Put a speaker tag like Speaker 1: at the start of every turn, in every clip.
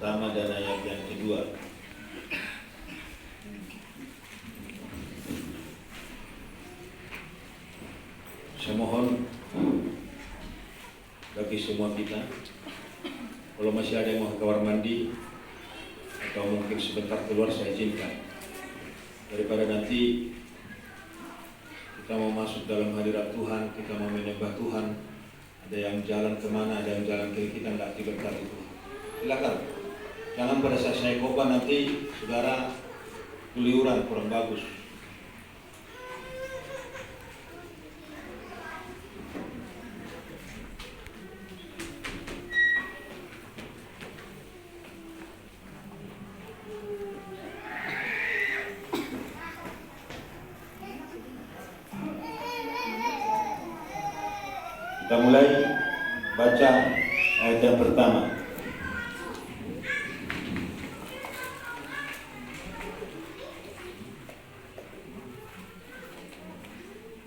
Speaker 1: pertama dan ayat yang kedua. Saya mohon bagi semua kita, kalau masih ada yang mau ke kamar mandi atau mungkin sebentar keluar, saya izinkan. Daripada nanti kita mau masuk dalam hadirat Tuhan, kita mau menyembah Tuhan, ada yang jalan kemana, ada yang jalan ke kita, tidak diberkati Tuhan. Silakan. Jangan pada saat saya khotbah nanti saudara keliuran, kurang bagus. Kita mulai baca ayat yang pertama.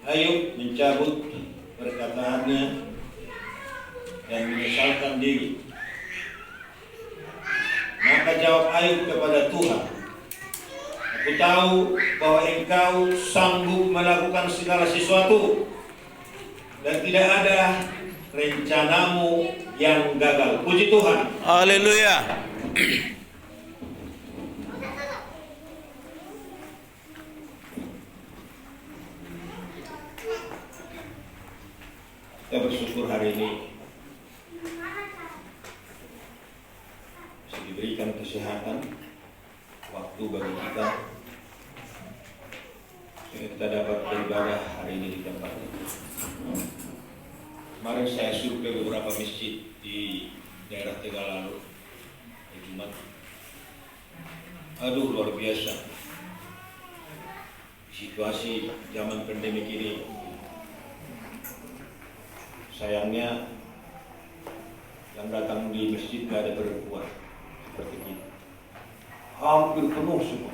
Speaker 1: Ayub mencabut perkataannya dan menyesalkan diri. Maka jawab Ayub kepada Tuhan, "Aku tahu bahwa Engkau sanggup melakukan segala sesuatu dan tidak ada rencanamu yang gagal." Puji Tuhan.
Speaker 2: Haleluya.
Speaker 1: Kita bersyukur hari ini bisa diberikan kesehatan, waktu bagi kita sehingga kita dapat beribadah hari ini di tempat ini. Kemarin saya survei beberapa masjid di daerah Tegalalu di Jumat. Aduh, luar biasa. Situasi zaman pandemi ini, sayangnya yang datang di masjid gak ada perempuan seperti kita. Hampir penuh semua.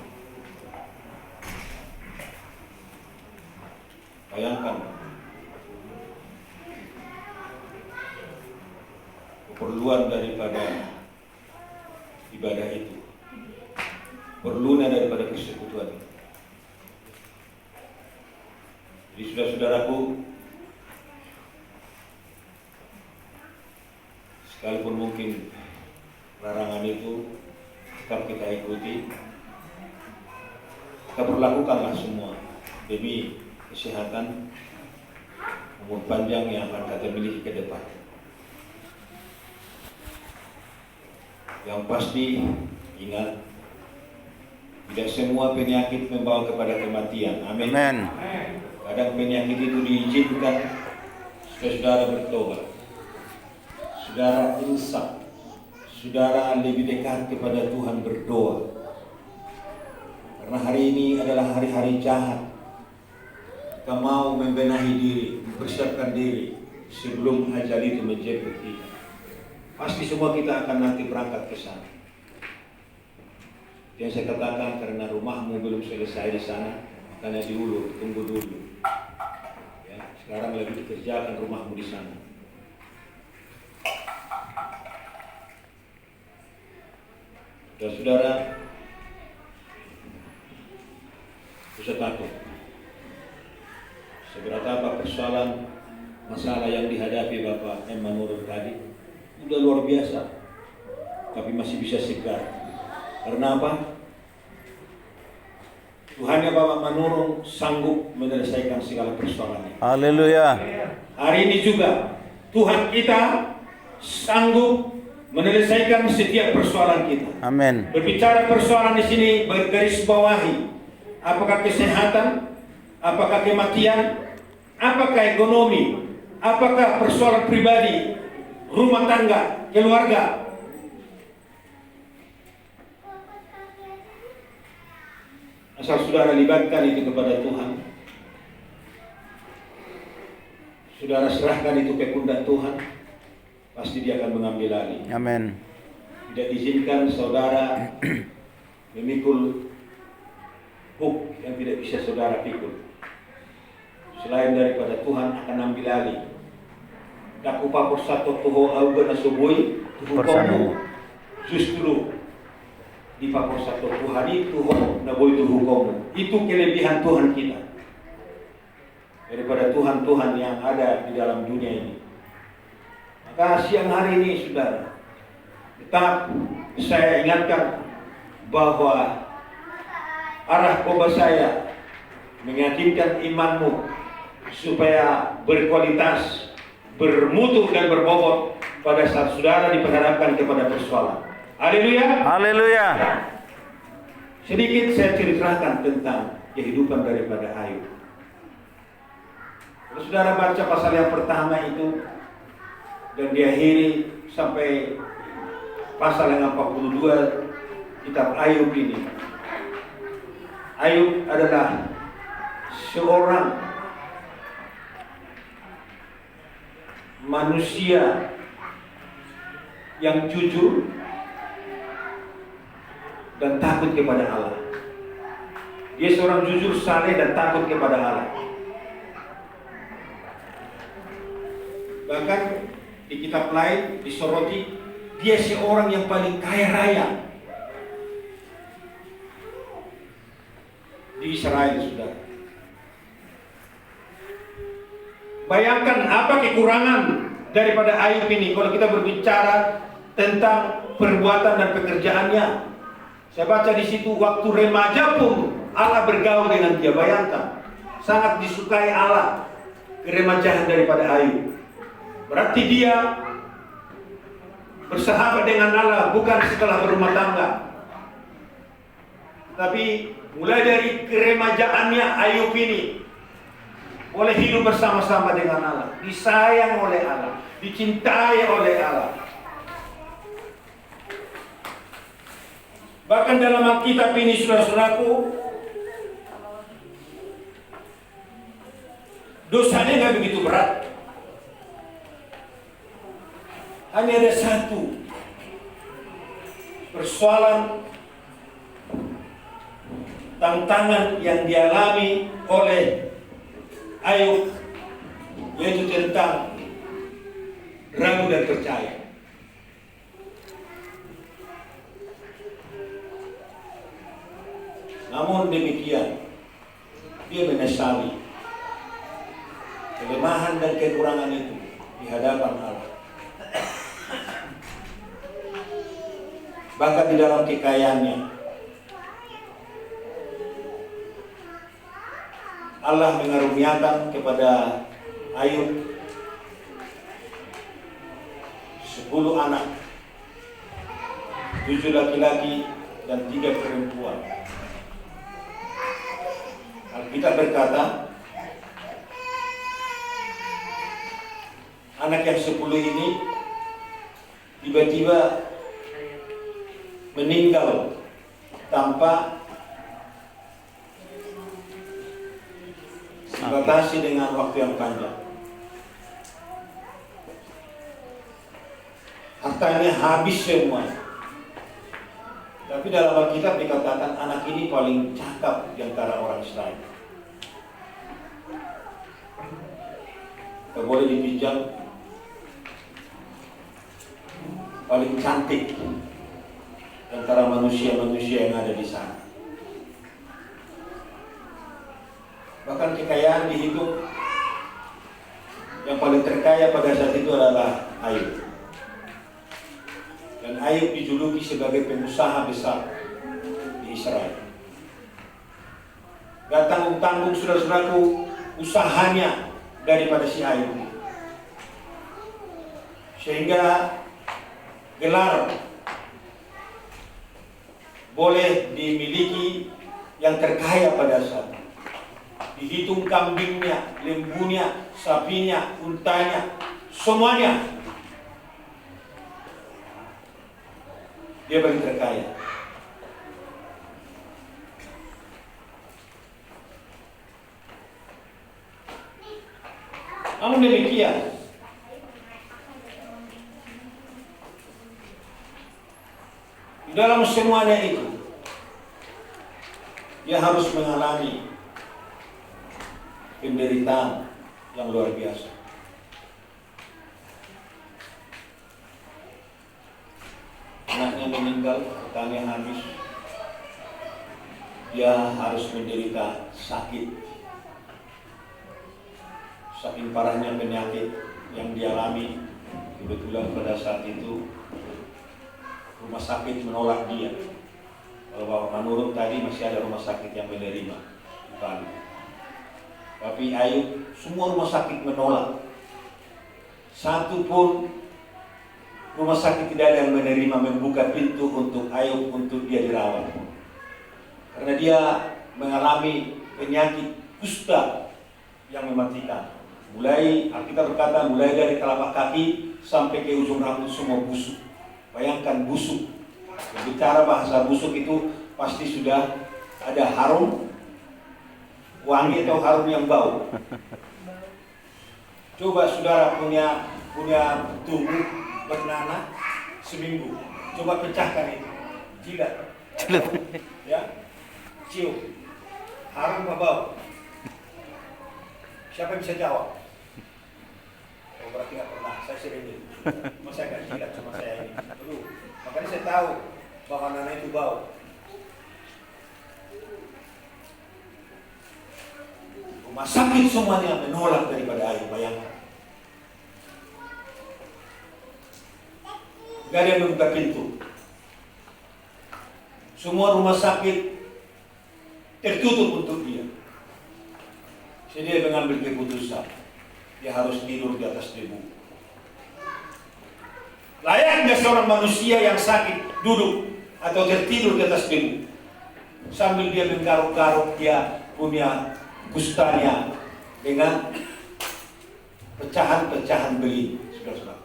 Speaker 1: Bayangkan keperluan daripada ibadah itu, perlunya daripada persekutuan itu. Jadi saudara-saudaraku, sekalipun mungkin larangan itu tetap kita ikuti, kita perlakukanlah semua demi kesehatan, umur panjang yang akan kita miliki ke depan. Yang pasti ingat, tidak semua penyakit membawa kepada kematian. Amin. Kadang penyakit itu diizinkan saudara bertobat, saudara insaf, saudara lebih dekat kepada Tuhan, berdoa. Karena hari ini adalah hari-hari jahat. Kita mau membenahi diri, mempersiapkan diri sebelum ajal itu menjemput kita. Pasti semua kita akan nanti berangkat ke sana. Yang saya katakan, karena rumahmu belum selesai di sana, makanya diulur, tunggu dulu. Ya, sekarang lagi dikerjakan rumahmu di sana. Saudara, usah takut. Seberapa persoalan masalah yang dihadapi Bapak Emmanuel tadi, udah luar biasa, tapi masih bisa segar. Karena apa? Tuhan yang Bapak Manurung sanggup menyelesaikan segala persoalannya.
Speaker 2: Haleluya.
Speaker 1: Hari ini juga Tuhan kita sanggup menyelesaikan setiap persoalan kita.
Speaker 2: Amin.
Speaker 1: Berbicara persoalan di sini bergaris bawahi, apakah kesehatan, apakah kematian, apakah ekonomi, apakah persoalan pribadi, rumah tangga, keluarga. Asal saudara libatkan itu kepada Tuhan, saudara serahkan itu ke pundak Tuhan, pasti Dia akan mengambil alih.
Speaker 2: Amin.
Speaker 1: Tidak diizinkan saudara memikul hook yang tidak bisa saudara pikul. Selain daripada Tuhan akan ambil alih. Daku papor satu tuho auga na subuhi, tuho komo. justru di pakosato Tuhan itu nabo itu hukum. Itu kelebihan Tuhan kita daripada Tuhan-Tuhan yang ada di dalam dunia ini. Maka siang hari ini saudara, tetap saya ingatkan bahwa arah khotbah saya meyakinkan imanmu supaya berkualitas, bermutu dan berbobot pada saat saudara diperhadapkan kepada persoalan. Haleluya.
Speaker 2: Haleluya.
Speaker 1: Sedikit saya ceritakan tentang kehidupan daripada Ayub. Kalau saudara baca pasal yang pertama itu dan diakhiri sampai pasal yang 42 kitab Ayub ini. Ayub adalah seorang manusia yang jujur dan takut kepada Allah. Dia seorang jujur, saleh dan takut kepada Allah. Bahkan di kitab lain disoroti dia seorang yang paling kaya raya di Israel, saudara. Bayangkan apa kekurangan daripada Ayub ini kalau kita berbicara tentang perbuatan dan pekerjaannya. Saya baca di situ waktu remaja pun Allah bergaul dengan dia. Bayangkan, sangat disukai Allah keremajahan daripada Ayub. Berarti dia bersahabat dengan Allah bukan setelah berumah tangga, tapi mulai dari keremajaannya Ayub ini boleh hidup bersama-sama dengan Allah, disayang oleh Allah, dicintai oleh Allah. Bahkan dalam Alkitab ini, saudara-saudaraku, dosanya nggak begitu berat. Hanya ada satu persoalan, tantangan yang dialami oleh Ayub, yaitu tentang ragu dan percaya. Namun demikian, dia menyesali kelemahan dan kekurangan itu di hadapan Allah. Bahkan di dalam kekayaannya, Allah mengaruniakan kepada Ayub 10 anak, 7 laki-laki dan 3 perempuan. Alkitab berkata, anak yang 10 ini tiba-tiba meninggal tanpa dibatasi dengan waktu yang panjang. Hartanya habis semua. Tapi dalam Alkitab dikatakan anak ini paling cakap di antara orang Israel. Tidak boleh dipinjam, paling cantik di antara manusia-manusia yang ada di sana. Bahkan kekayaan dihitung, yang paling terkaya pada saat itu adalah Ayub. Dan Ayub dijuluki sebagai pengusaha besar di Israel. Gak tanggung-tanggung saudara-saudaraku usahanya daripada si Ayub. Sehingga gelar boleh dimiliki yang terkaya pada saat itu. Dihitung kambingnya, lembunya, sapinya, untanya, semuanya. Dia paling terkaya. Namun demikian, di dalam semuanya itu, dia harus mengalami penderitaan yang luar biasa. Anaknya anaknya meninggal, utangnya habis, dia harus menderita sakit. Saking parahnya penyakit yang dialami, kebetulan pada saat itu rumah sakit menolak dia. Kalau Bapak menurut tadi masih ada rumah sakit yang menerima di Palu. Tapi Ayub, semua rumah sakit menolak. Satu pun rumah sakit tidak ada yang menerima, membuka pintu untuk Ayub untuk dia dirawat. Karena dia mengalami penyakit kusta yang mematikan. Mulai, Alkitab berkata, mulai dari telapak kaki sampai ke ujung rambut semua busuk. Bayangkan busuk. Bicara bahasa busuk itu pasti sudah ada harum, wangi atau harum yang bau. Coba saudara punya tubuh bernanah seminggu. Coba pecahkan itu. Jilat. Ya. Cium. Harum apa bau? Siapa yang bisa jawab? Oh, berarti nggak pernah. Saya sering itu. Masa nggak jilat sama saya ini? Aduh, makanya saya tahu bahwa nanah itu bau. Rumah sakit semuanya menolak daripada Ayub, bayangkan. Gak ada yang membuka pintu. Semua rumah sakit tertutup untuk dia. Jadi dia mengambil keputusan. Dia harus tidur di atas debu. Layaknya seorang manusia yang sakit duduk atau tertidur di atas debu. Sambil dia menggaruk-garuk dia punya kustanya dengan pecahan-pecahan beling.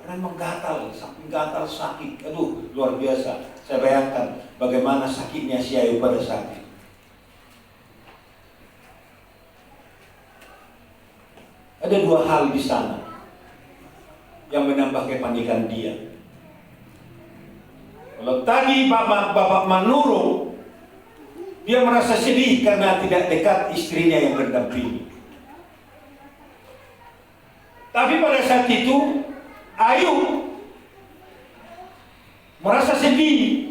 Speaker 1: Karena menggatal, saking gatal sakit. Aduh, luar biasa. Saya bayangkan bagaimana sakitnya si Ayub pada saat itu. Ada dua hal di sana yang menambah kepanikan dia. Kalau tadi Bapak menurut, dia merasa sedih karena tidak dekat istrinya yang berdampingi. Tapi pada saat itu Ayub merasa sedih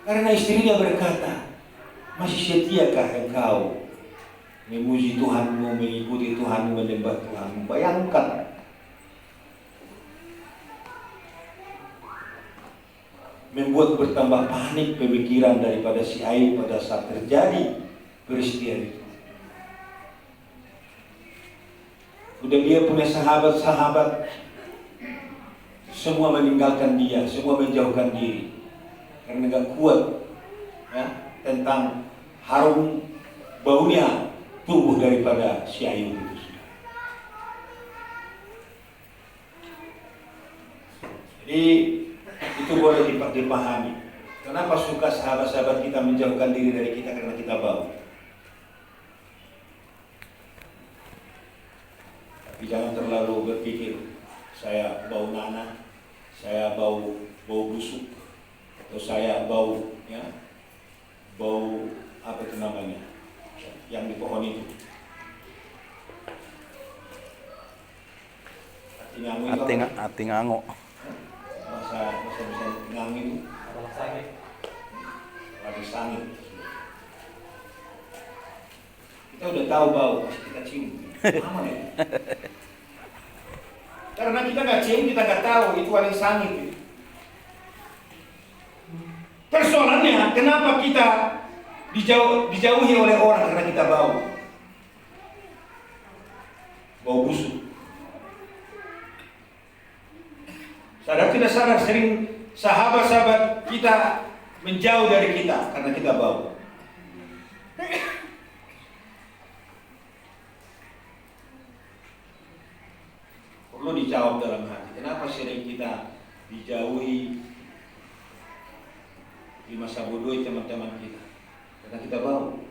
Speaker 1: karena istrinya berkata, masih setiakah engkau memuji Tuhanmu, mengikuti Tuhanmu, menyembah Tuhanmu? Bayangkan. Membuat bertambah panik pemikiran daripada si Ayub pada saat terjadi peristiwa itu. Udah dia punya sahabat-sahabat, semua meninggalkan dia, semua menjauhkan diri karena gak kuat ya, tentang harum baunya tubuh daripada si Ayub itu. Jadi itu boleh dipahami. Kenapa suka sahabat-sahabat kita menjauhkan diri dari kita? Karena kita bau. Tapi jangan terlalu berpikir saya bau nanah, saya bau busuk, atau saya bau bau apa itu namanya yang di pohon itu.
Speaker 2: Ati ngango.
Speaker 1: Bahasa ngango itu. Lagi sangit. Kita udah tahu bau, kita cium. Aman ya? Karena kita nggak cium, kita nggak tahu itu paling sangit. Persoalannya, kenapa kita dijauhi oleh orang? Karena kita bau busuk. Sadar tidak sadar, sering sahabat-sahabat kita menjauh dari kita karena kita bau. Perlu dijawab dalam hati, kenapa sering kita dijauhi di masa bodoh teman-teman kita? Karena kita bau.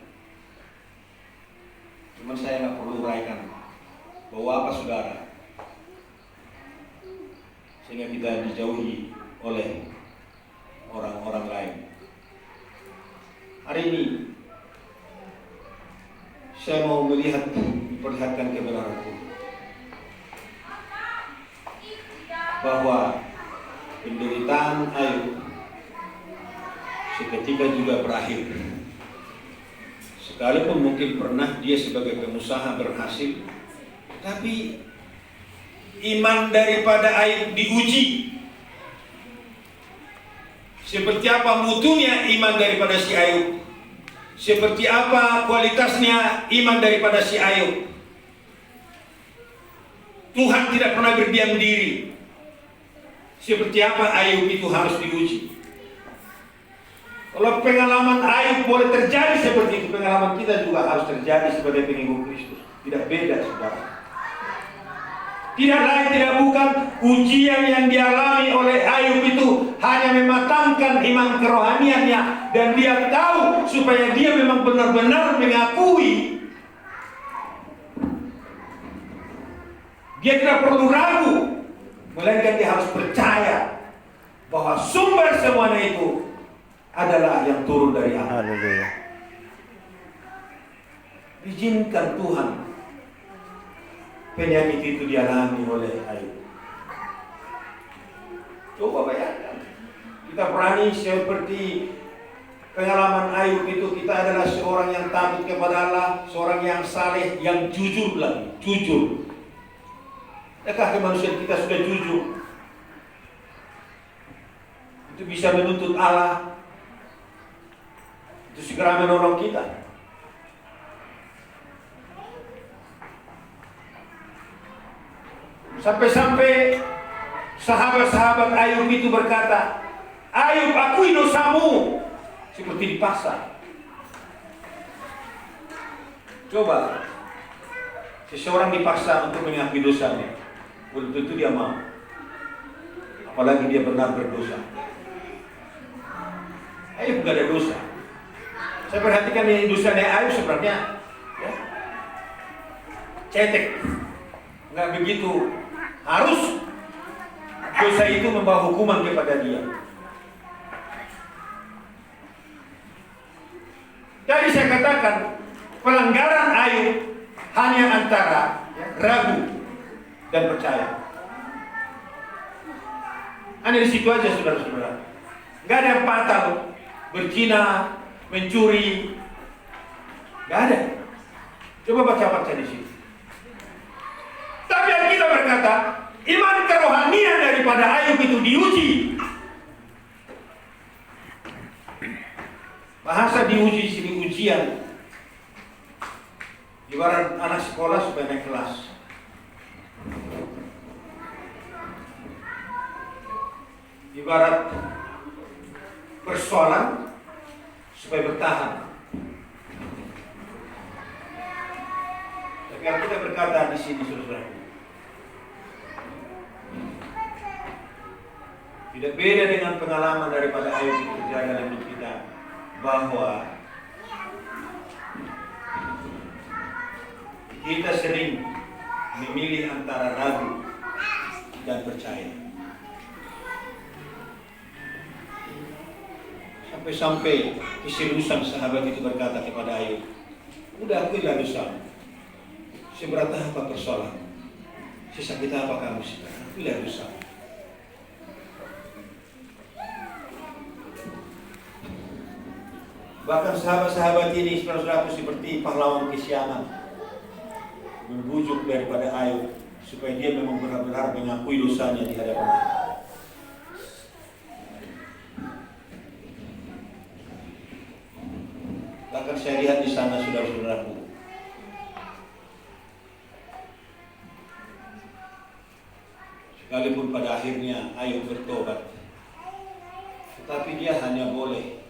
Speaker 1: Cuman saya nggak perlu uraikan bahwa apa saudara, sehingga kita dijauhi oleh orang-orang lain. Hari ini saya mau memperlihatkan kebenaranku bahwa penderitaan Ayub seketika juga berakhir. Sekalipun mungkin pernah dia sebagai pengusaha berhasil, tapi iman daripada Ayub diuji. Seperti apa mutunya iman daripada si Ayub? Seperti apa kualitasnya iman daripada si Ayub? Tuhan tidak pernah berdiam diri. Seperti apa Ayub itu harus diuji. Kalau pengalaman Ayub boleh terjadi seperti itu, pengalaman kita juga harus terjadi sebagai pengikut Kristus. Tidak beda, saudara. Tidak lain tidak bukan ujian yang dialami oleh Ayub itu hanya mematangkan iman kerohaniannya, dan dia tahu supaya dia memang benar-benar mengakui. Dia tidak perlu ragu, melainkan dia harus percaya bahwa sumber semuanya itu adalah yang turun dari Allah.
Speaker 2: Haleluya.
Speaker 1: Izinkan Tuhan penyakit itu dialami oleh Ayub. Coba bayangkan, kita berani seperti pengalaman Ayub itu. Kita adalah seorang yang takut kepada Allah, seorang yang saleh, yang jujur lagi, jujur. Adakah kemanusiaan kita sudah jujur? Itu bisa menuntut Allah, itu segera menolong kita. Sampai-sampai sahabat-sahabat Ayub itu berkata, Ayub, akui dosamu, seperti dipaksa. Coba, seseorang dipaksa untuk mengakui dosanya, belum tentu dia mau. Apalagi dia benar berdosa. Ayub gak ada dosa. Saya perhatikan ini dosanya Ayub sebenarnya ya, cetek, nggak begitu. Harus dosa itu membawa hukuman kepada dia. Jadi saya katakan, pelanggaran Ayub hanya antara ragu dan percaya. Hanya di situ aja, saudara-saudara. Gak ada yang fatal, berzina, mencuri, gak ada. Coba baca-baca di situ. Tapi Alkitab berkata, iman kerohanian daripada Ayub itu diuji. Bahasa diuji sini ujian. Ibarat anak sekolah supaya naik kelas. Ibarat persoalan supaya bertahan. Tapi kita berkata di sini, saudara, tidak beda dengan pengalaman daripada Ayub yang terjadi dalam hidup kita, bahwa kita sering memilih antara ragu dan percaya. Sampai-sampai keseriusan sahabat itu berkata kepada Ayub, udah akuilah dosamu. Seberat apa persoalan? Sesakit apa kamu sekarang? Akuilah dosamu. Bahkan sahabat-sahabat ini saudara-saudara seperti pahlawan kesiangan, membujuk daripada Ayub supaya dia memang benar-benar mengakui dosanya di hadapan Allah. Bahkan saya lihat di sana, saudara-saudaraku, sekalipun pada akhirnya Ayub bertobat, tetapi dia hanya boleh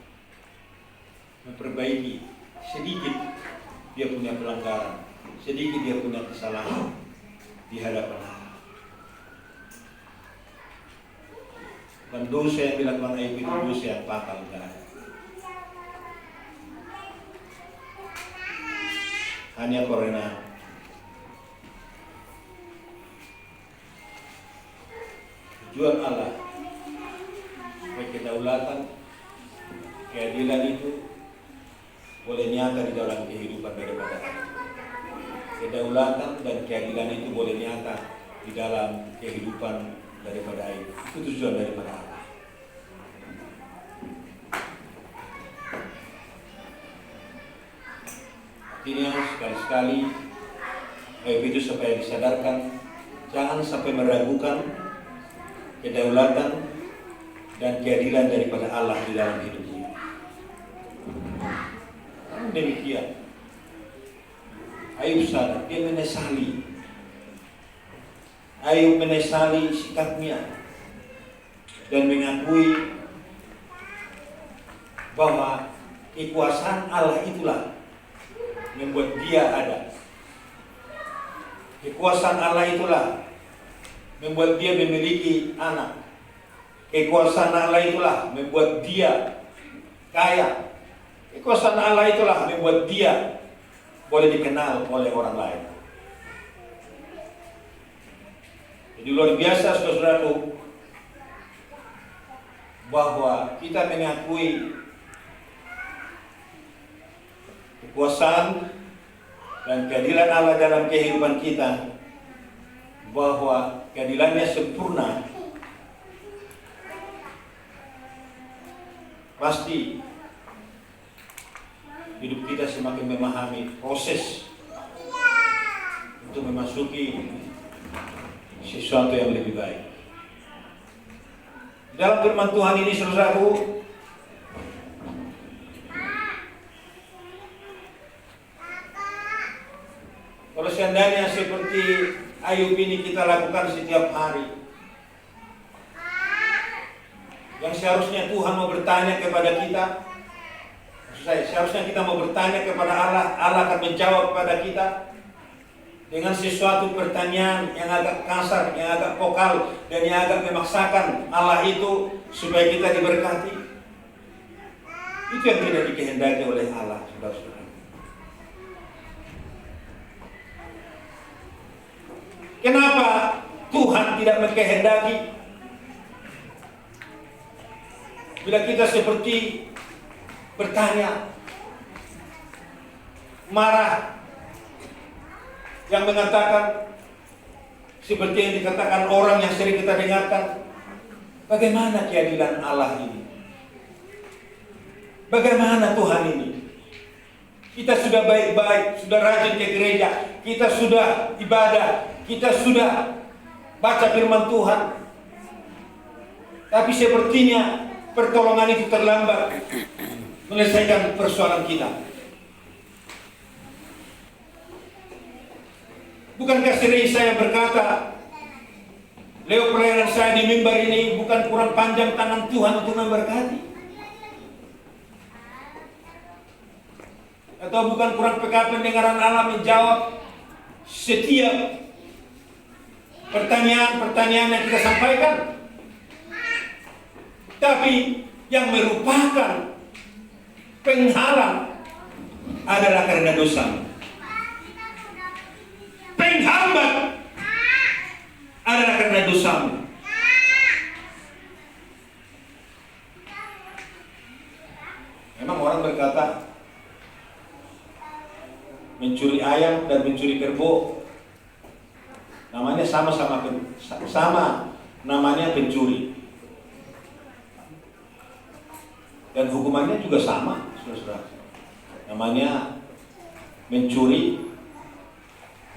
Speaker 1: memperbaiki sedikit dia punya pelanggaran, sedikit dia punya kesalahan di hadapan Allah. Dan dosa yang dilakukan Ayub itu dosa yang fatal, enggak ada. Hanya karena tujuan Allah supaya kedaulatan, keadilan itu boleh nyata di dalam kehidupan daripada Allah. Kedaulatan dan keadilan itu boleh nyata di dalam kehidupan daripada Ayub. Itu tujuan daripada Allah. Artinya sekali-sekali itu supaya disadarkan, jangan sampai meragukan kedaulatan dan keadilan daripada Allah di dalam hidupnya. Demikian Ayub sadar, dia menyesali. Ayub menyesali sikapnya dan mengakui bahwa kekuasaan Allah itulah membuat dia ada. Kekuasaan Allah itulah membuat dia memiliki anak. Kekuasaan Allah itulah membuat dia kaya. Kekuasaan Allah itulah membuat dia boleh dikenal oleh orang lain. Jadi luar biasa saudaraku, bahwa kita mengakui kekuasaan dan keadilan Allah dalam kehidupan kita, bahwa keadilannya sempurna. Pasti hidup kita semakin memahami proses untuk memasuki sesuatu yang lebih baik. Dalam firman Tuhan ini saudaraku, kalau seandainya seperti Ayub ini kita lakukan setiap hari, yang seharusnya Tuhan mau bertanya kepada kita, seharusnya kita mau bertanya kepada Allah, Allah akan menjawab kepada kita dengan sesuatu pertanyaan yang agak kasar, yang agak vokal, dan yang agak memaksakan Allah itu supaya kita diberkati. Itu yang tidak dikehendaki oleh Allah, saudara-saudara. Kenapa Tuhan tidak mengkehendaki? Bila kita seperti bertanya, marah, yang mengatakan seperti yang dikatakan orang yang sering kita dengarkan, bagaimana keadilan Allah ini? Bagaimana Tuhan ini? Kita sudah baik-baik, sudah rajin ke gereja, kita sudah ibadah, kita sudah baca firman Tuhan, tapi sepertinya pertolongan itu terlambat menyelesaikan persoalan kita. Bukankah sering saya berkata, lewat pelayanan saya di mimbar ini bukan kurang panjang tangan Tuhan untuk memberkati? Atau bukan kurang peka pendengaran Allah menjawab setiap pertanyaan-pertanyaan yang kita sampaikan? Tapi yang merupakan penghalang adalah karena dosa. Penghambat adalah karena dosamu. Memang orang berkata, mencuri ayam dan mencuri kerbau namanya sama namanya pencuri. Dan hukumannya juga sama, saudara-saudara. Namanya mencuri,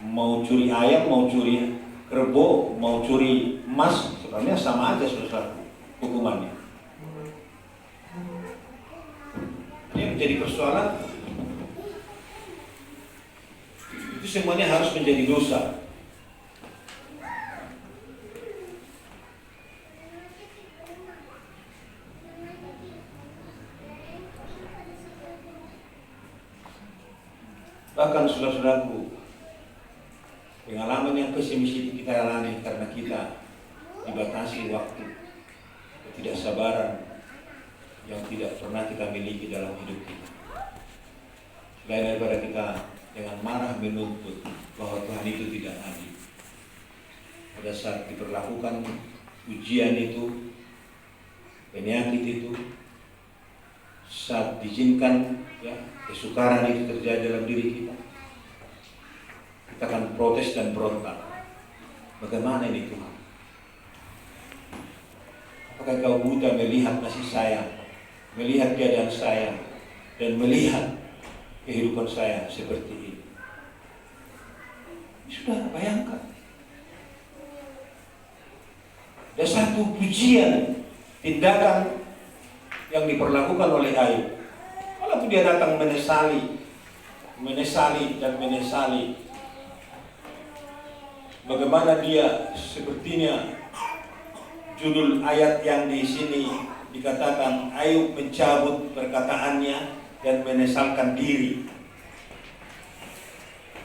Speaker 1: mau curi ayam, mau curi kerbau, mau curi emas, sebenarnya sama aja, saudara-saudara, hukumannya. Ini menjadi persoalan. Itu semuanya harus menjadi dosa. Bahkan saudara-saudaraku, pengalaman yang pesimis itu kita alami karena kita dibatasi waktu, ketidaksabaran yang tidak pernah kita miliki dalam hidup kita. Selain daripada kita dengan marah menuntut bahwa Tuhan itu tidak adil. Pada saat diperlakukan ujian itu, penyakit itu, saat diizinkan kesukaran itu terjadi dalam diri kita, kita akan protes dan berontak. Bagaimana ini Tuhan? Apakah Kau buta melihat kasih sayang, melihat keadaan saya, dan melihat kehidupan saya seperti ini. Sudah bayangkan. Ada satu pujian, tindakan yang diperlakukan oleh Ayub. Walaupun dia datang menyesali dan menyesali, bagaimana dia sepertinya judul ayat yang di sini dikatakan Ayub mencabut perkataannya dan menyesalkan diri.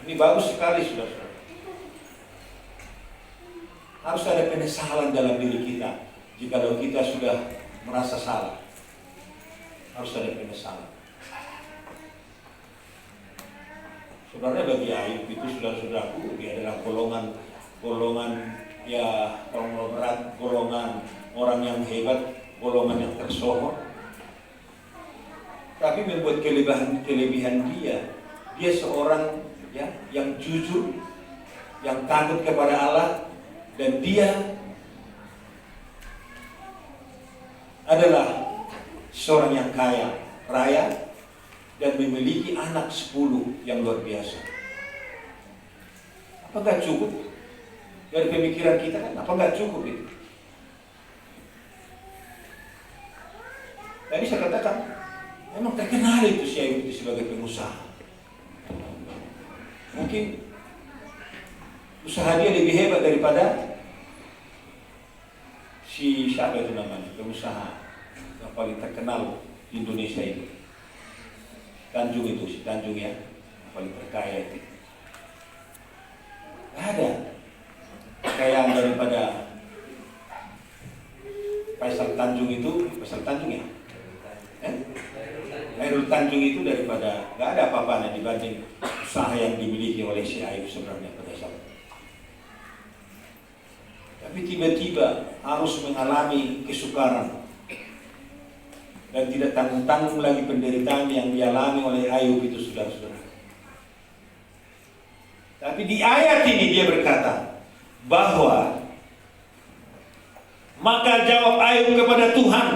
Speaker 1: Ini bagus sekali, saudara. Harus ada penyesalan dalam diri kita. Jikalau kita sudah merasa salah, harus ada penyesalan. Saudara, bagi Ayub itu, saudara-saudaraku, dia adalah golongan ya konglomerat, golongan orang yang hebat, golongan yang tersohor. Tapi membuat kelebihan dia seorang ya yang jujur, yang takut kepada Allah, dan dia adalah seorang yang kaya raya dan memiliki anak 10 yang luar biasa. Apa nggak cukup? Dari pemikiran kita kan, apa nggak cukup itu? Tadi saya katakan, memang terkenal itu si Ayub itu sebagai pengusaha. Mungkin usaha dia lebih hebat daripada si siapa itu namanya, pengusaha yang paling terkenal di Indonesia itu. Tanjung itu, si Tanjung ya, yang paling terkaya itu. Gak ada kekayaan daripada Faisal Tanjung itu, Faisal Tanjung ya? Khairul Tanjung itu daripada, gak ada apa-apanya dibanding usaha yang dimiliki oleh si Ayub sebenarnya pada saat itu. Tapi tiba-tiba harus mengalami kesukaran dan tidak tanggung-tanggung lagi penderitaan yang dialami oleh Ayub itu, saudara-saudara. Tapi di ayat ini dia berkata bahwa maka jawab Ayub kepada Tuhan,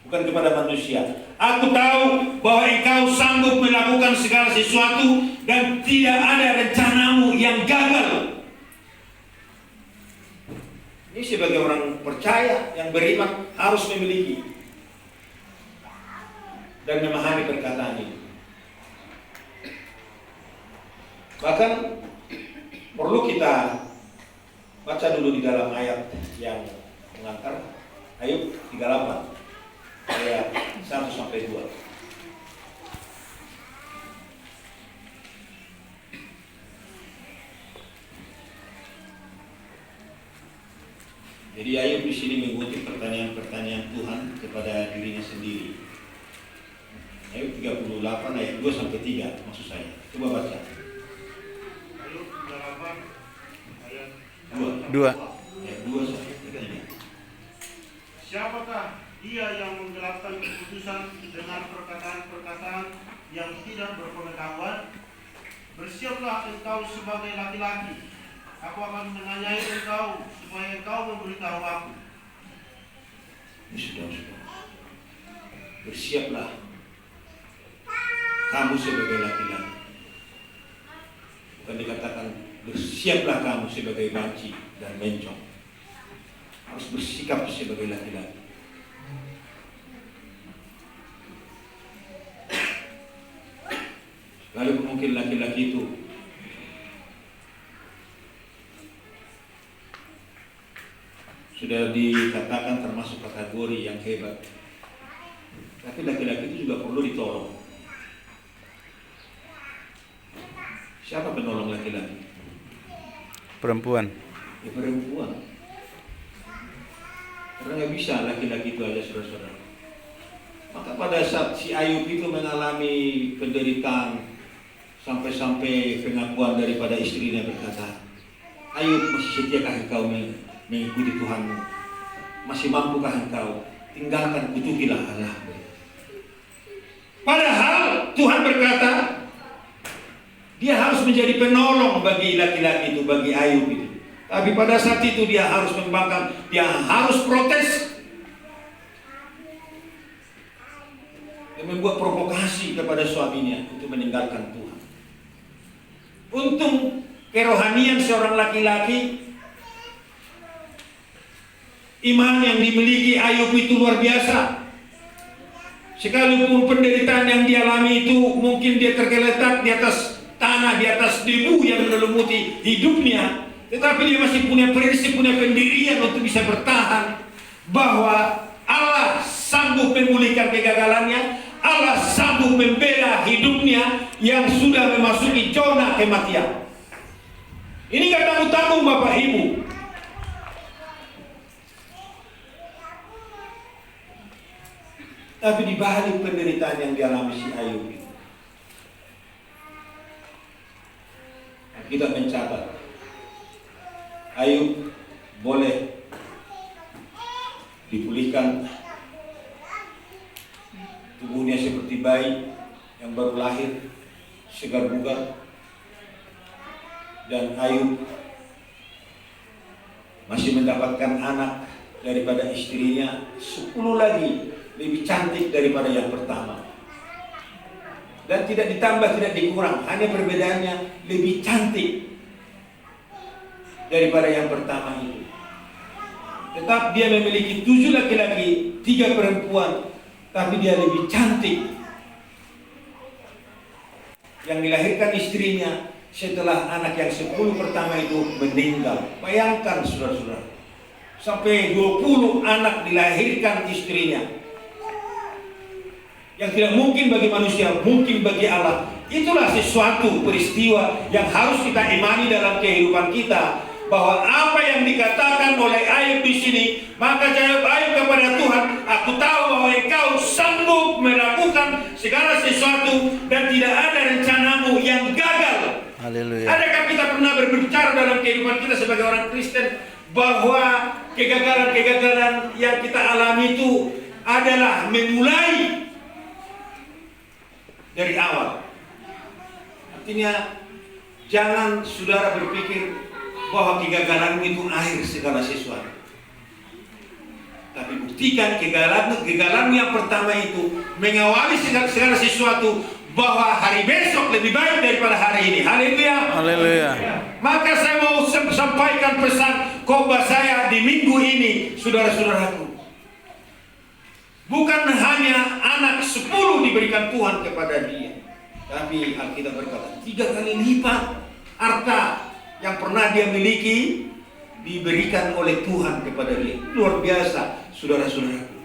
Speaker 1: bukan kepada manusia. Aku tahu bahwa engkau sanggup melakukan segala sesuatu dan tidak ada rencanamu yang gagal. Ini sebagai orang percaya yang beriman harus memiliki dan memahami perkataan ini. Bahkan perlu kita baca dulu di dalam ayat yang mengantar Ayub 38 ayat 1-2. Jadi Ayub di sini mengutip pertanyaan-pertanyaan Tuhan kepada dirinya sendiri. Ayub 38 ayat 2-3 maksud saya. Coba baca.
Speaker 3: Ayub 38 ayat
Speaker 2: 2.
Speaker 1: Ayat 2-3.
Speaker 3: Siapakah dia yang menggelapkan keputusan dengan perkataan-perkataan yang tidak berpengetahuan? Bersiaplah engkau sebagai laki-laki. Aku akan menanyai engkau supaya engkau memberitahu aku.
Speaker 1: Ini sudah. Bersiaplah kamu sebagai laki-laki. Bukan dikatakan bersiaplah kamu sebagai banci dan mencong. Harus bersikap sebagai laki-laki. Lalu mungkin laki-laki itu sudah dikatakan termasuk kategori yang hebat, tapi laki-laki itu juga perlu ditolong. Siapa penolong laki-laki?
Speaker 2: Perempuan.
Speaker 1: Ya perempuan. Karena nggak bisa laki-laki itu aja, saudara-saudara. Maka pada saat si Ayub itu mengalami penderitaan sampai-sampai pengakuan daripada istrinya berkata, Ayub, masih setiakah engkau mengikuti Tuhanmu? Masih mampukah engkau? Tinggalkan, kutukilah Allah. Padahal Tuhan berkata, dia harus menjadi penolong bagi laki-laki itu, bagi Ayub itu. Tapi pada saat itu dia harus membangkang, dia harus protes. dan membuat provokasi kepada suaminya untuk meninggalkan Tuhan. Untung kerohanian seorang laki-laki, iman yang dimiliki Ayub itu luar biasa. Sekalipun penderitaan yang dialami itu mungkin dia tergeletak di atas tanah, di atas debu yang menyelimuti hidupnya, tetapi dia masih punya prinsip, punya pendirian untuk bisa bertahan bahwa Allah sanggup memulihkan kegagalannya, Allah sanggup membela hidupnya yang sudah memasuki zona kematian. Ini gak tanggung-tanggung Bapak Ibu. Tapi di balik penderitaan yang dialami si Ayub itu, kita mencatat Ayub boleh dipulihkan, tubuhnya seperti bayi yang baru lahir, segar bugar, dan Ayub masih mendapatkan anak daripada istrinya 10 lagi lebih cantik daripada yang pertama, dan tidak ditambah tidak dikurang, hanya perbedaannya lebih cantik daripada yang pertama itu. Tetap dia memiliki 7 laki-laki, 3 perempuan, tapi dia lebih cantik. Yang dilahirkan istrinya setelah anak yang 10 pertama itu meninggal. Bayangkan saudara-saudara, sampai 20 anak dilahirkan istrinya. Yang tidak mungkin bagi manusia, mungkin bagi Allah. Itulah sesuatu peristiwa yang harus kita imani dalam kehidupan kita, bahwa apa yang dikatakan oleh Ayub di sini, maka jawab Ayub kepada Tuhan, aku tahu bahwa Engkau sanggup melakukan segala sesuatu dan tidak ada rencanamu yang gagal.
Speaker 2: Haleluya.
Speaker 1: Adakah kita pernah berbicara dalam kehidupan kita sebagai orang Kristen bahwa kegagalan-kegagalan yang kita alami itu adalah memulai dari awal? Artinya jangan saudara berpikir bahwa kegagalanmu itu akhir segala sesuatu. Tapi buktikan kegagalanmu yang pertama itu mengawali segala sesuatu, bahwa hari besok lebih baik daripada hari ini. Haleluya.
Speaker 2: Haleluya.
Speaker 1: Maka saya mau sampaikan pesan khotbah saya di minggu ini, saudara-saudaraku. Bukan hanya anak 10 diberikan Tuhan kepada dia, tapi Alkitab berkata 3 kali lipat harta yang pernah dia miliki diberikan oleh Tuhan kepada dia. Luar biasa, saudara-saudaraku.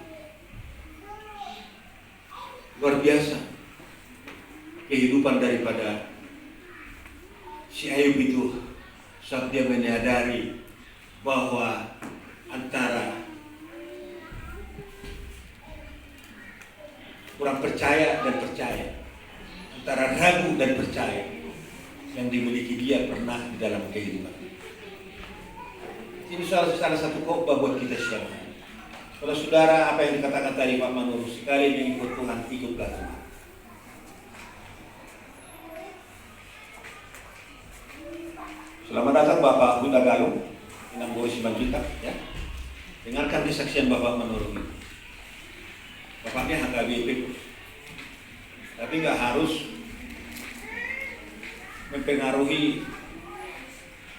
Speaker 1: Luar biasa kehidupan daripada si Ayub itu saat dia menyadari bahwa antara kurang percaya dan percaya, antara ragu dan percaya yang dimiliki dia pernah di dalam kehidupan. Ini salah satu khotbah buat kita siapa. Kalau saudara, apa yang dikatakan tadi Pak Manur, sekali mengikut Tuhan, ikutlah Tuhan. Selamat datang Bapak Huta Galung, Inang Boy Simanjuta, ya. Dengarkan kesaksian Bapak Manur ini. Bapaknya HKBP, tapi nggak harus mempengaruhi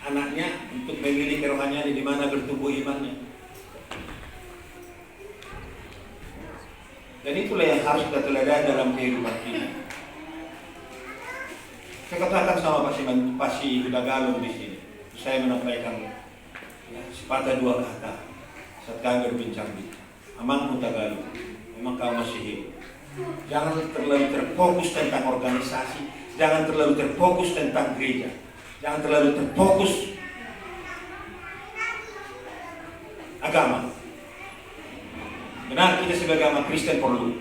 Speaker 1: anaknya untuk memilih kerohanian di mana bertumbuh imannya. Dan itulah yang harus kita teladani dalam kehidupan kita. Saya katakan sama Pak Si Huta Galung di sini. Saya menyampaikan sepatah 2 kata saat kami berbincang-bincang. Amang Huta Galung, memang kau masih hidup. Jangan terlalu terfokus tentang organisasi, jangan terlalu terfokus tentang gereja, jangan terlalu terfokus agama. Benar, kita sebagai agama Kristen perlu,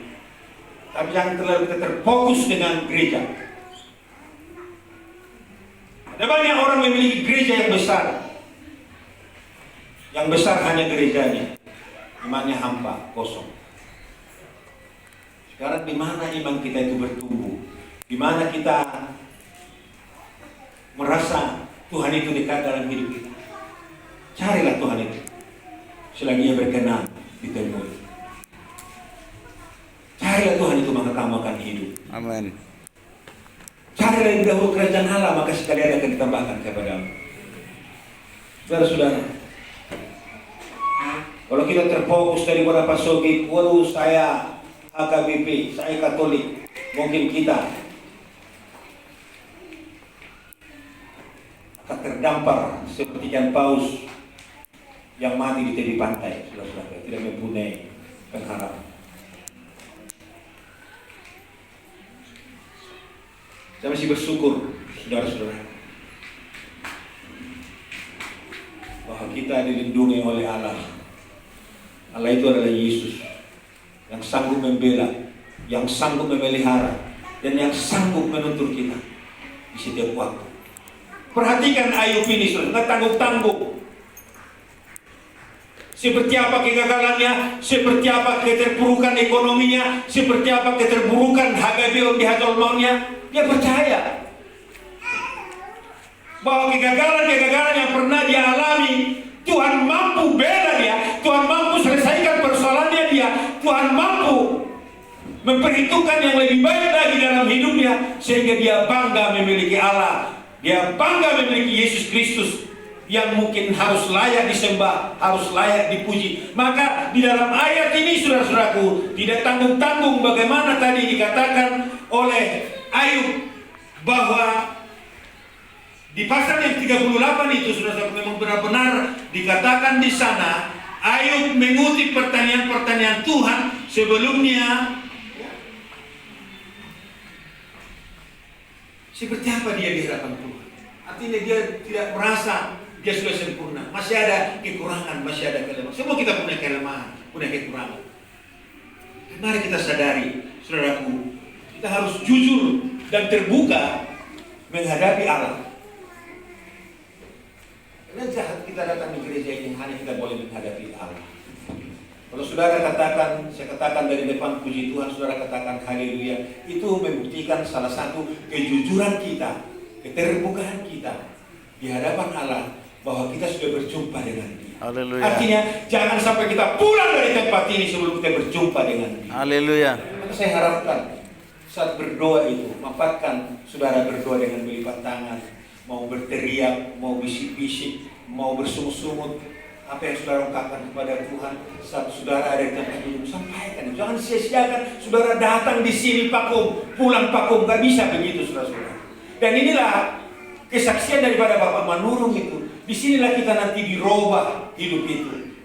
Speaker 1: tapi jangan terlalu terfokus dengan gereja. Ada banyak orang memiliki gereja yang besar. Yang besar hanya gerejanya, imannya hampa, kosong. Sekarang di mana iman kita itu bertumbuh? Di mana kita merasa Tuhan itu dekat dalam hidup kita? Carilah Tuhan itu selagi Ia berkenan ditemui. Carilah Tuhan itu maka kamu akan hidup.
Speaker 2: Amin.
Speaker 1: Carilah lebih dahulu kerajaan Allah maka sekalian akan ditambahkan kepadamu. Saudara-saudara, kalau kita terfokus daripada Pak Sogi, waduh saya HKBP, saya Katolik, mungkin kita akan terdampar seperti ikan paus yang mati di tepi pantai, saudara-saudara, tidak mempunyai pengharapan. Saya masih bersyukur, saudara-saudara, bahwa kita dilindungi oleh Allah. Allah itu adalah Yesus yang sanggup membela, yang sanggup memelihara, dan yang sanggup menuntun kita di setiap waktu. Perhatikan Ayub ini, nggak tanggung-tanggung. Seperti apa kegagalannya, seperti apa keterpurukan ekonominya, seperti apa keterpurukan HGB di hasil maunya, dia percaya bahwa kegagalan-kegagalan yang pernah dia alami, Tuhan mampu bela dia, Tuhan mampu selesaikan persoalannya dia, Tuhan mampu memperhitungkan yang lebih baik lagi dalam hidupnya, sehingga dia bangga memiliki Allah, dia bangga memiliki Yesus Kristus yang mungkin harus layak disembah, harus layak dipuji. Maka di dalam ayat ini, saudara-saudaraku, tidak tanggung-tanggung bagaimana tadi dikatakan oleh Ayub bahwa di pasal yang 38 itu, saudara-saudara, memang benar-benar dikatakan di sana Ayub mengutip pertanyaan-pertanyaan Tuhan sebelumnya. Seperti apa dia di hadapan Tuhan? Artinya dia tidak merasa dia sudah sempurna, masih ada kekurangan, masih ada kelemahan. Semua kita punya kelemahan, punya kekurangan. Mari kita sadari, saudaraku, kita harus jujur dan terbuka menghadapi Allah. Karena jahat kita datang di gereja ini hanya kita boleh menghadapi Allah. Kalau saudara katakan, saya katakan dari depan puji Tuhan, saudara katakan haleluya, itu membuktikan salah satu kejujuran kita, keterbukaan kita di hadapan Allah, bahwa kita sudah berjumpa dengan Dia.
Speaker 2: Haleluya.
Speaker 1: Artinya jangan sampai kita pulang dari tempat ini sebelum kita berjumpa dengan Dia.
Speaker 2: Haleluya.
Speaker 1: Maka saya harapkan saat berdoa itu, manfaatkan saudara berdoa dengan melipat tangan, mau berteriak, mau bisik-bisik, mau bersungut-sungut, apa yang saudara ungkapkan kepada Tuhan saat saudara ada di tempat itu, sampaikan. Jangan sia-siakan saudara datang di sini pakum, pulang pakum, gak bisa begitu, saudara-saudara. Dan inilah kesaksian daripada Bapak Manurung itu. Disinilah kita nanti dirubah hidup itu.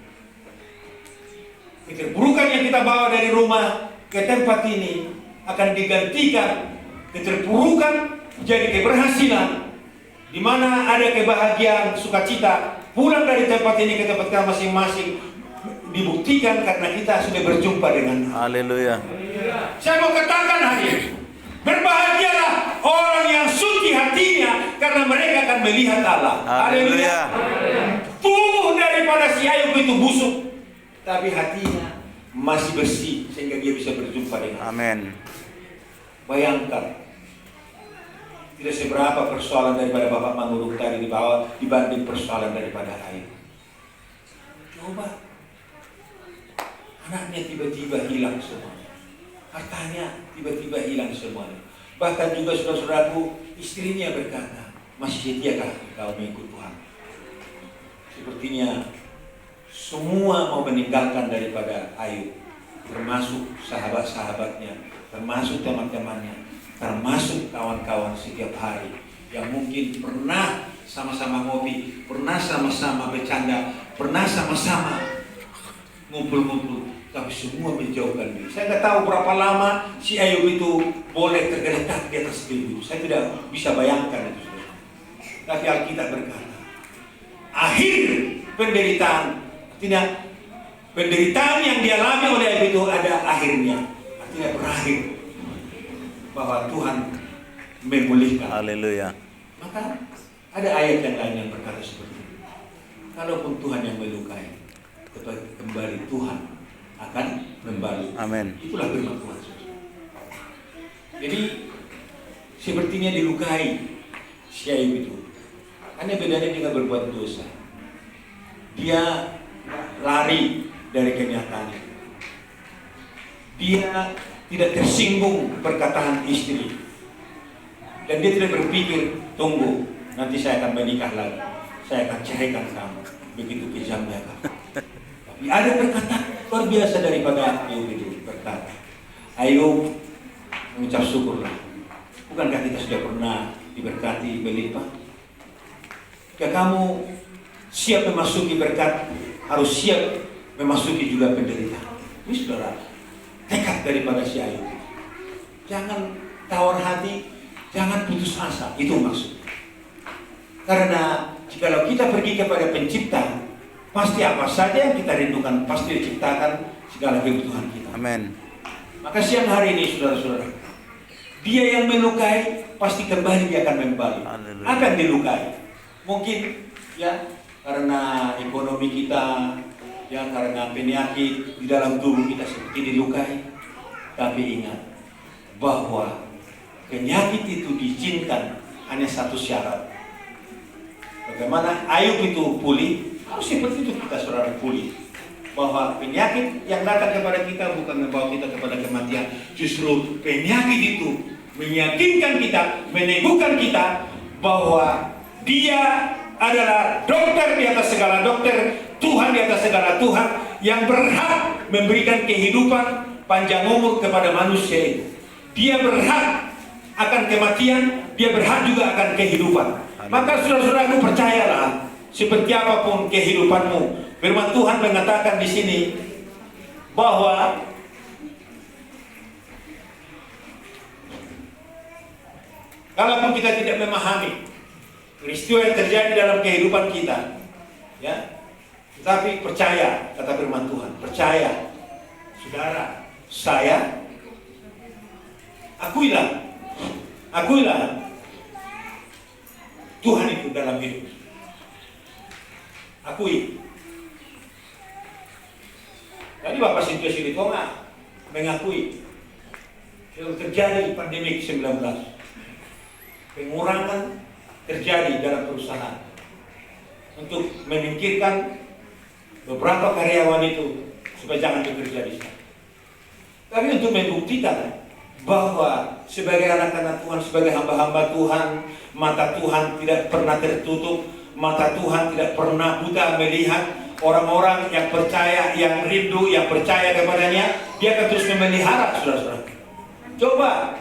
Speaker 1: Keterpurukan yang kita bawa dari rumah ke tempat ini akan digantikan keterpurukan jadi keberhasilan, di mana ada kebahagiaan, sukacita. Pulang dari tempat ini ke tempat kita masing-masing dibuktikan karena kita sudah berjumpa dengan Allah.
Speaker 2: Haleluya.
Speaker 1: Saya mau katakan hari ini, berbahagialah orang yang suci hatinya, karena mereka akan melihat Allah.
Speaker 2: Haleluya.
Speaker 1: Tubuh daripada si Ayub itu busuk, tapi hatinya masih bersih sehingga dia bisa berjumpa dengan Allah.
Speaker 2: Amin.
Speaker 1: Bayangkan, tidak seberapa persoalan daripada Bapak Manurung tadi dibawa dibanding persoalan daripada Ayub. Coba, anaknya tiba-tiba hilang semuanya, hartanya tiba-tiba hilang semuanya. Bahkan juga saudara-saudaraku, istrinya berkata, masih setiakah kau mengikut Tuhan? Sepertinya semua mau meninggalkan daripada Ayub, termasuk sahabat-sahabatnya, termasuk teman-temannya, termasuk kawan-kawan setiap hari yang mungkin pernah sama-sama ngopi, pernah sama-sama bercanda, pernah sama-sama ngumpul-ngumpul, tapi semua menjauhkan diri. Saya nggak tahu berapa lama si Ayub itu boleh tergeletak di atas bibir. Saya tidak bisa bayangkan itu. Tapi Alkitab berkata, akhir penderitaan, artinya penderitaan yang dialami oleh Ayub itu ada akhirnya, artinya berakhir, bahwa Tuhan memulihkan.
Speaker 2: Haleluya.
Speaker 1: Maka ada ayat yang lain yang berkata seperti itu. Kalaupun Tuhan yang melukai, kembali Tuhan akan membalut.
Speaker 2: Amin.
Speaker 1: Itulah firman Tuhan. Jadi sepertinya dilukai si Ayub itu. Hanya bedanya dia berbuat dosa. Dia lari dari kenyataannya. Dia tidak tersinggung perkataan istri. Dan dia tidak berpikir, tunggu, nanti saya akan menikah lagi, saya akan ceraikan kamu. Begitu kejamnya kamu. Tapi ada perkataan luar biasa daripada Ayub itu berkata, Ayub mengucap syukurlah. Bukankah kita sudah pernah diberkati berlimpah? Jika kamu siap memasuki berkat, harus siap memasuki juga penderitaan. Ini saudara, tekad daripada si Ayub. Jangan tawar hati, jangan putus asa, itu maksud. Karena jikalau kita pergi kepada pencipta, pasti apa saja yang kita rindukan, pasti diciptakan segala kebutuhan kita.
Speaker 2: Amin.
Speaker 1: Maka siang hari ini saudara-saudara, dia yang melukai, pasti kembali dia akan membalik. Akan dilukai. Mungkin ya karena ekonomi kita, ya karena penyakit di dalam tubuh kita seperti dilukai. Tapi ingat bahwa penyakit itu diizinkan hanya satu syarat. Bagaimana Ayub itu pulih, harus seperti itu kita saudara pulih. Bahwa penyakit yang datang kepada kita bukan membawa kita kepada kematian. Justru penyakit itu meyakinkan kita, meneguhkan kita bahwa dia adalah dokter di atas segala dokter, Tuhan di atas segala Tuhan, yang berhak memberikan kehidupan panjang umur kepada manusia itu. Dia berhak akan kematian, dia berhak juga akan kehidupan. Maka saudara-saudaraku, percayalah, seperti apapun kehidupanmu, firman Tuhan mengatakan di sini bahwa kalaupun kita tidak memahami peristiwa yang terjadi dalam kehidupan kita, ya, tetapi percaya, kata firman Tuhan, percaya, saudara, saya, akuilah Tuhan itu dalam hidup. Akui. Tadi Bapak situasi di Tonga mengakui kalau terjadi pandemi 19, pengurangan terjadi dalam perusahaan untuk menyingkirkan beberapa karyawan itu supaya jangan bekerja di sana. Tapi untuk membuktikan bahwa sebagai anak-anak Tuhan, sebagai hamba-hamba Tuhan, mata Tuhan tidak pernah tertutup, mata Tuhan tidak pernah buta melihat orang-orang yang percaya, yang rindu, yang percaya kepadanya, dia akan terus memelihara, saudara-saudara. Coba,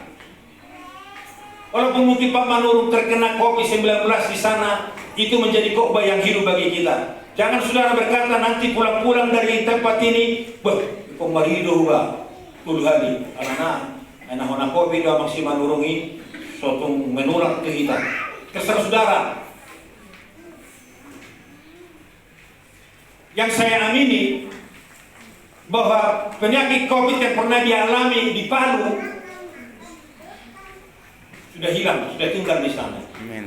Speaker 1: walaupun mungkin Pak Manurung terkena COVID-19 di sana, itu menjadi khotbah yang hidup bagi kita. Jangan saudara berkata nanti pulang-pulang dari tempat ini, kok marido ba, tulhali, anak-anak COVID dah masih manurungi, suatu menular ke kita. Terserah saudara. Yang saya amini bahwa penyakit COVID yang pernah dialami di Palu sudah hilang, sudah tinggal di sana.
Speaker 2: Amin.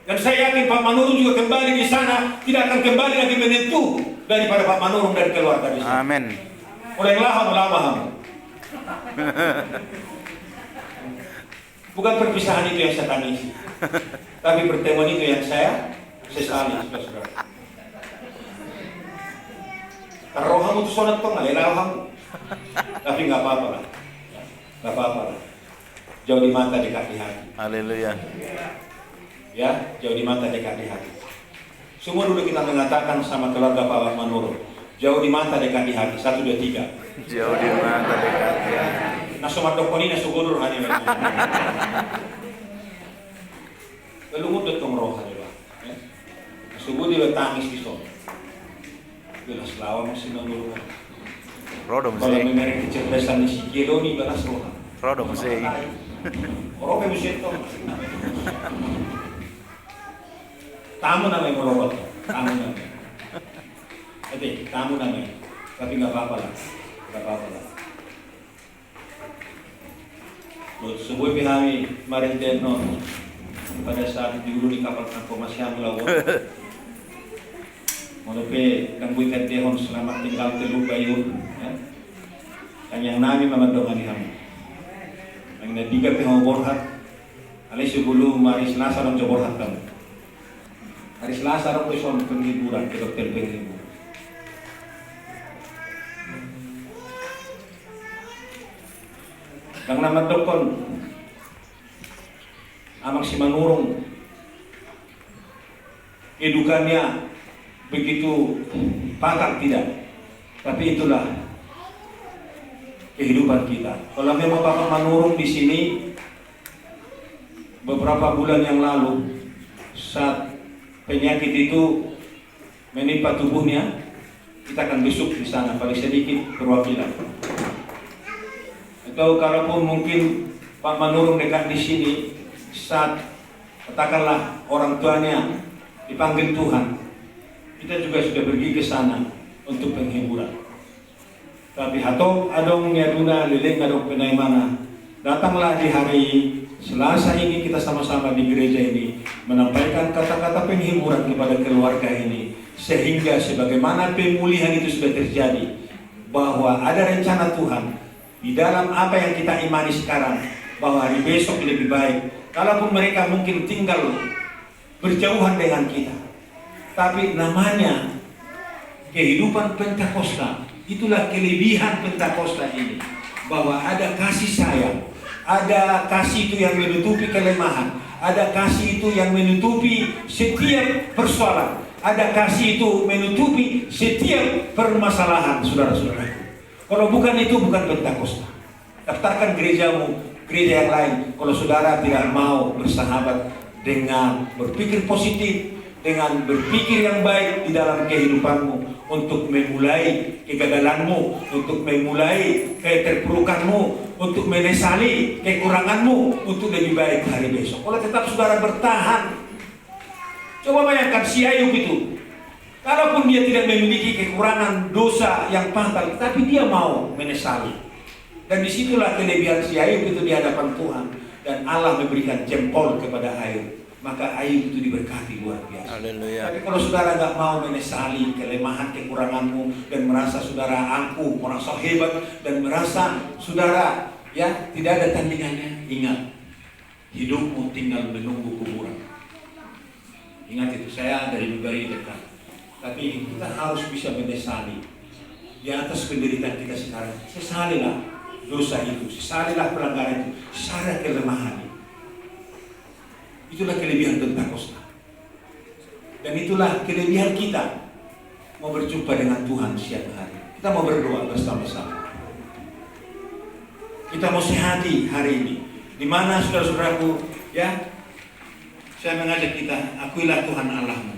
Speaker 1: Dan saya yakin Pak Manurung juga kembali di sana, tidak akan kembali lagi menyentuh daripada Pak Manurung dari keluarga di sana.
Speaker 2: Amin.
Speaker 1: Oleh lama. Bukan perpisahan itu yang saya tangisi, tapi pertemuan itu yang saya sesali, saudara. Rohamu itu sonat kok nggak rohamu, tapi nggak apa-apa lah, nggak apa-apa lah. Jauh di mata dekat di hati.
Speaker 2: Haleluya.
Speaker 1: Ya, jauh di mata dekat di hati. Semua dulu kita mengatakan sama keluarga Pak Manurung, jauh di mata dekat di hati. 1, 2, 3.
Speaker 2: Jauh di mata dekat di hati.
Speaker 1: Nasomat dokoni nasugudur hanya memang. Lalu mudut kong roh hanya ba. Nasugudur di tangis di son. Belas lawan masih nangulungan.
Speaker 2: Rodo
Speaker 1: Kalau
Speaker 2: musik.
Speaker 1: memang kecerdasan si Kilo ni belas roh.
Speaker 2: Rodo musik.
Speaker 1: Orang yang musik tu. Tamu namanya merobot. Tamu namanya. Tamu namanya. Tapi nggak apa-apa lah. Nggak apa-apa lah. Sebuah pihami kemarin Teno pada saat diulu di kapal transformasi melawan. Monope kang buikan tehon selamat tinggal telu bayun. Kanyang nami mamandongan di hamu. Ang nadiga pihang borhat. Alis sebelum hari Selasa orang borhat kamu. Hari Selasa orang peson penghiburan ke dokter penghibur. Sang nama dokon amang si manurung edukannya begitu patah tidak, tapi itulah kehidupan kita. Kalau memang Bapak manurung di sini beberapa bulan yang lalu saat penyakit itu menimpa tubuhnya, kita akan besuk di sana paling sedikit perwakilan. Atau kalaupun mungkin Pak manurung dekat di sini saat katakanlah orang tuanya dipanggil Tuhan, kita juga sudah pergi ke sana untuk penghiburan. Tapi hatop adong nyaduna leleng adong penai mana, datanglah di hari Selasa ini kita sama-sama di gereja ini menyampaikan kata-kata penghiburan kepada keluarga ini, sehingga sebagaimana pemulihan itu sudah terjadi, bahwa ada rencana Tuhan di dalam apa yang kita imani sekarang, bahwa hari besok lebih baik. Kalaupun mereka mungkin tinggal berjauhan dengan kita, tapi namanya kehidupan Pentakosta, itulah kelebihan Pentakosta ini, bahwa ada kasih sayang, ada kasih itu yang menutupi kelemahan, ada kasih itu yang menutupi setiap persoalan, ada kasih itu menutupi setiap permasalahan, saudara-saudara. Kalau bukan itu, bukan Pentakosta. Daftarkan gerejamu, gereja yang lain. Kalau saudara tidak mau bersahabat dengan berpikir positif, dengan berpikir yang baik di dalam kehidupanmu, untuk memulai kegagalanmu, untuk memulai keterpurukanmu, untuk menyesali kekuranganmu, untuk lebih baik hari besok. Kalau tetap saudara bertahan, coba bayangkan si Ayub itu, kalaupun dia tidak memiliki kekurangan dosa yang fatal, tapi dia mau menyesali. Dan disitulah kelebihan si Ayub itu di hadapan Tuhan. Dan Allah memberikan jempol kepada Ayub. Maka Ayub itu diberkati luar biasa.
Speaker 2: Haleluya.
Speaker 1: Tapi kalau saudara nggak mau menyesali kelemahan kekuranganmu, dan merasa saudara angkuh, merasa hebat, dan merasa saudara ya tidak ada tandingannya, ingat, hidupmu tinggal menunggu kuburan. Ingat itu, saya dari dekat. Tapi kita harus bisa menyesali di atas penderitaan kita sekarang. Sesalilah dosa itu, sesalilah pelanggaran itu, sesalilah kelemahan itu. Itulah kelebihan Pentakosta. Dan itulah kelebihan kita mau berjumpa dengan Tuhan siang hari. Kita mau berdoa bersama-sama. Kita mau sehati hari ini. Di mana saudara-saudaraku, ya, saya mengajak kita, akuilah Tuhan Allahmu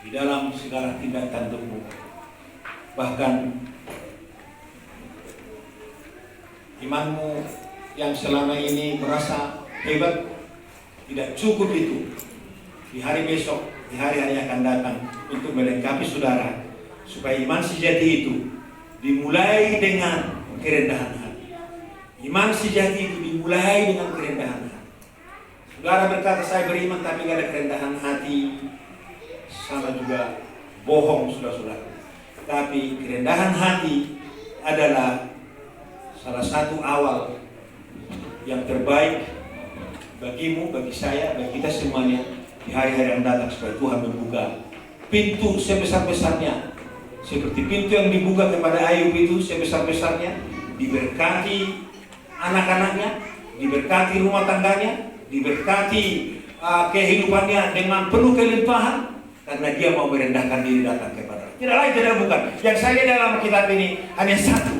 Speaker 1: di dalam segala tindak tandukmu. Bahkan imanmu yang selama ini merasa hebat, tidak cukup itu. Di hari besok, di hari-hari yang akan datang, untuk melengkapi saudara, supaya iman sejati itu dimulai dengan kerendahan hati. Iman sejati itu dimulai dengan kerendahan hati. Saudara berkata, saya beriman tapi tidak ada kerendahan hati, sama juga bohong, saudara-saudara. Tapi kerendahan hati adalah salah satu awal yang terbaik bagimu, bagi saya, bagi kita semuanya di hari-hari yang datang, supaya Tuhan membuka pintu sebesar-besarnya, seperti pintu yang dibuka kepada Ayub itu sebesar-besarnya, diberkati anak-anaknya, diberkati rumah tangganya, diberkati kehidupannya dengan penuh kelimpahan, karena dia mau merendahkan diri datang kepada Allah. Tidak lain, tidak bukan. Yang saya dalam kitab ini hanya satu.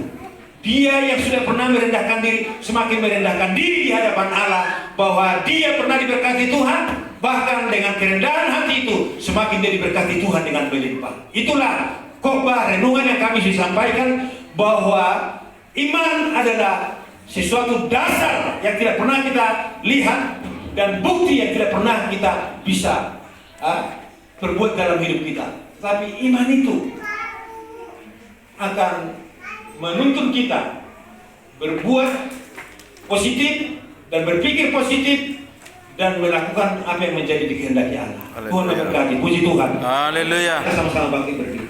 Speaker 1: Dia yang sudah pernah merendahkan diri, semakin merendahkan diri di hadapan Allah, bahwa dia pernah diberkati Tuhan, bahkan dengan kerendahan hati itu, semakin dia diberkati Tuhan dengan berlimpah. Itulah khotbah renungan yang kami sampaikan, bahwa iman adalah sesuatu dasar yang tidak pernah kita lihat, dan bukti yang tidak pernah kita bisa perbuat dalam hidup kita. Tapi iman itu akan menuntun kita berbuat positif dan berpikir positif dan melakukan apa yang menjadi dikehendaki Allah. Tuhan memberkati. Puji Tuhan.
Speaker 2: Haleluya.
Speaker 1: Kita sama-sama bangkit berdiri.